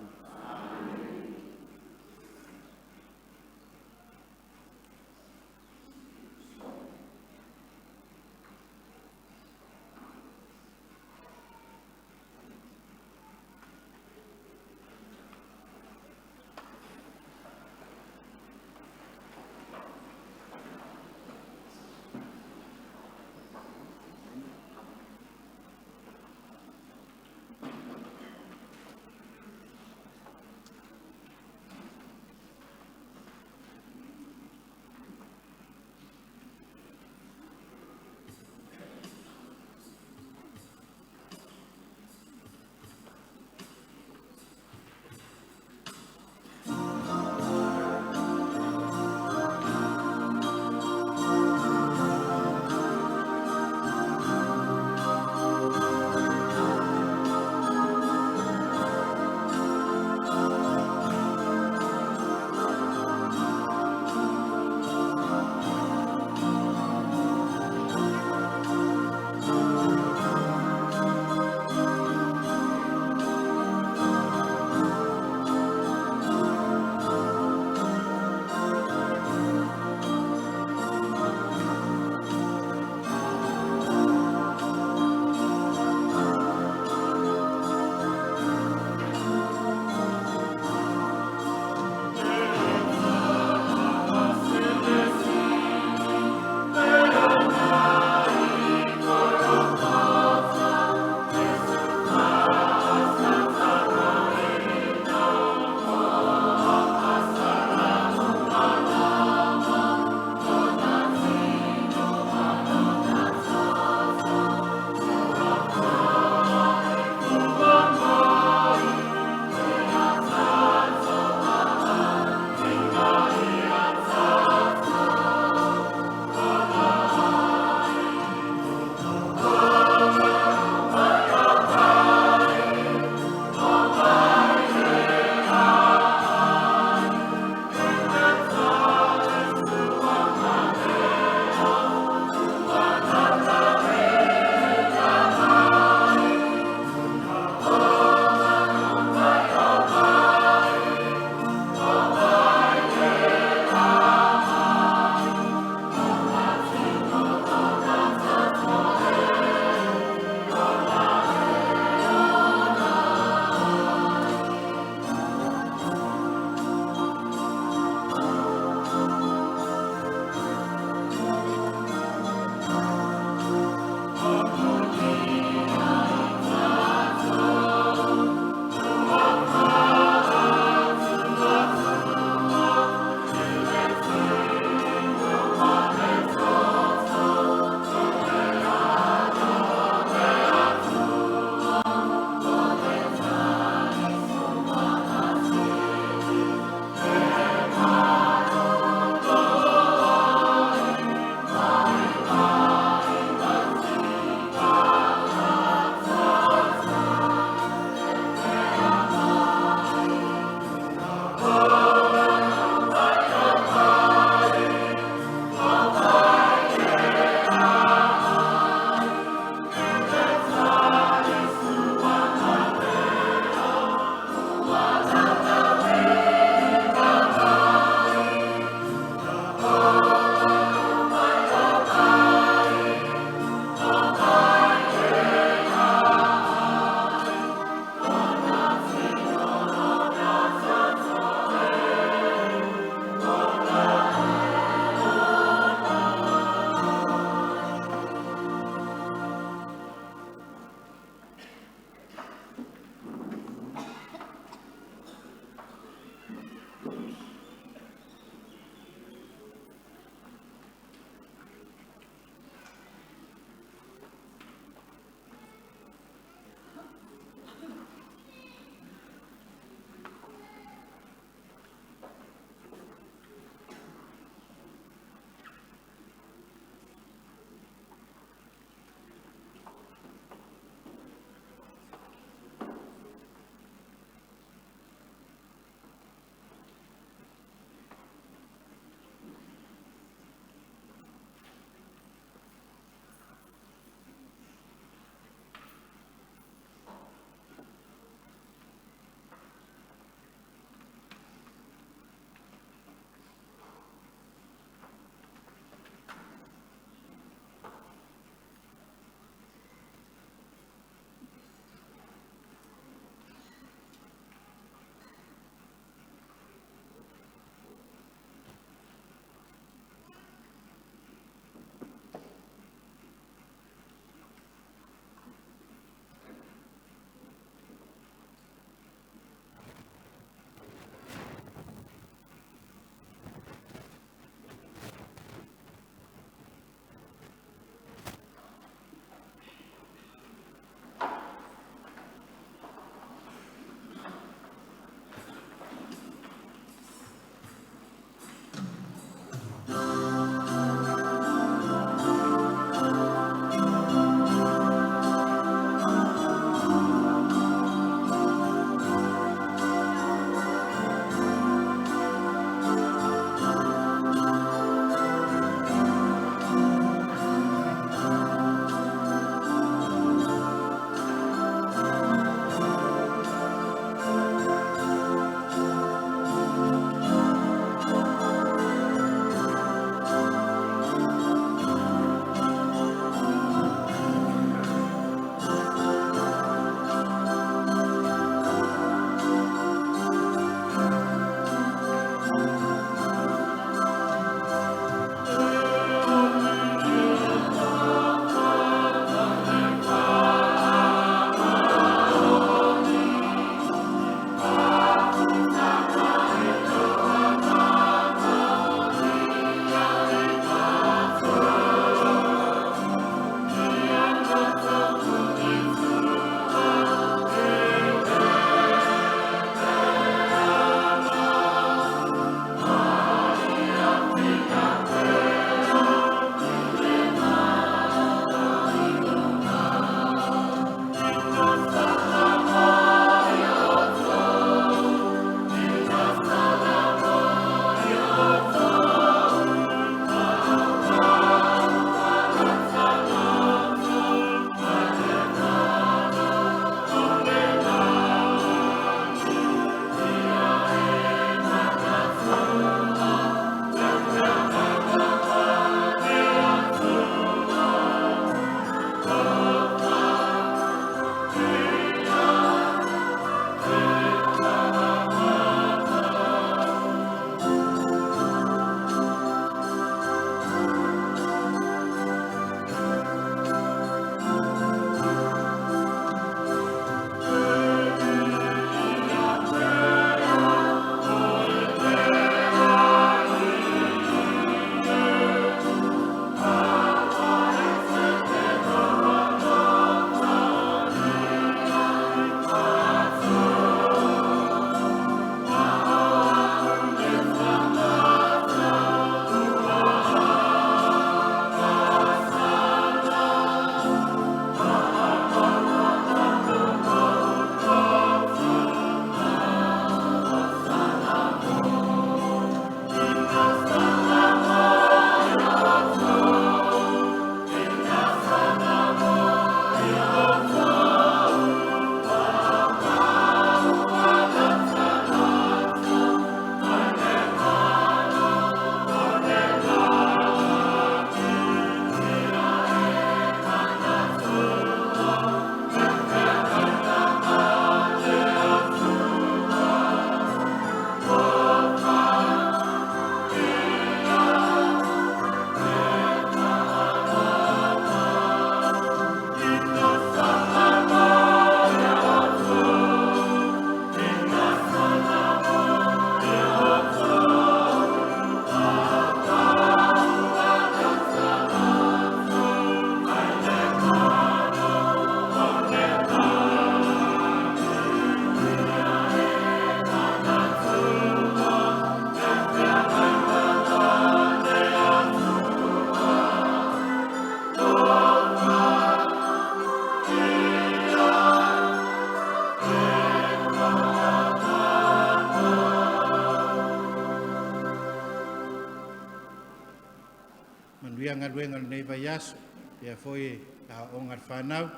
Angataluega nei vai aso, ia foi a onga whanau,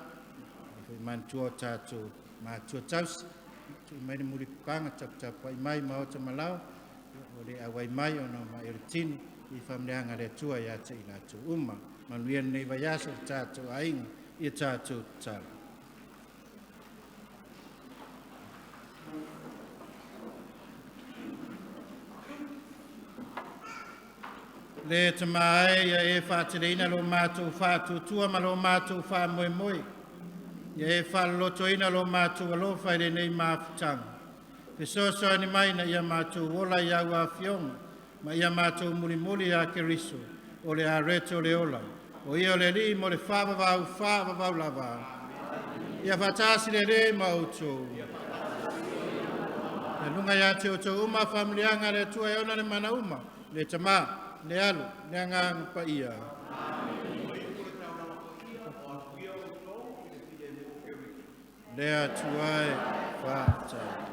foi mantua tātou mātua tausi, tu mai ni muri pukanga tapu ai mai maota malau, o le awai mai o no mai tini, i whamleanga le tua ia te i lātou uma, manuia nei vai aso tātou ainga, i tātou tālu. Le tamae ia e whātereina lo mātou whātutua ma lo mātou whāmoemoe. Ia e whālotoina lo mātou alofa i nei māwhutanga. Fesoasoani mai na ia mātou wola i au Afioga, ma ia mātou mulimuli a Kerisiano, o le areto le ola. O ia o le li mo le whāvavau lava. Ia whatasi le re ma utou. Le lunga ia te o tau uma whamilianga le tua e ona le mana uma, le tama. Le alu, le angang paia. Le atuai whātai.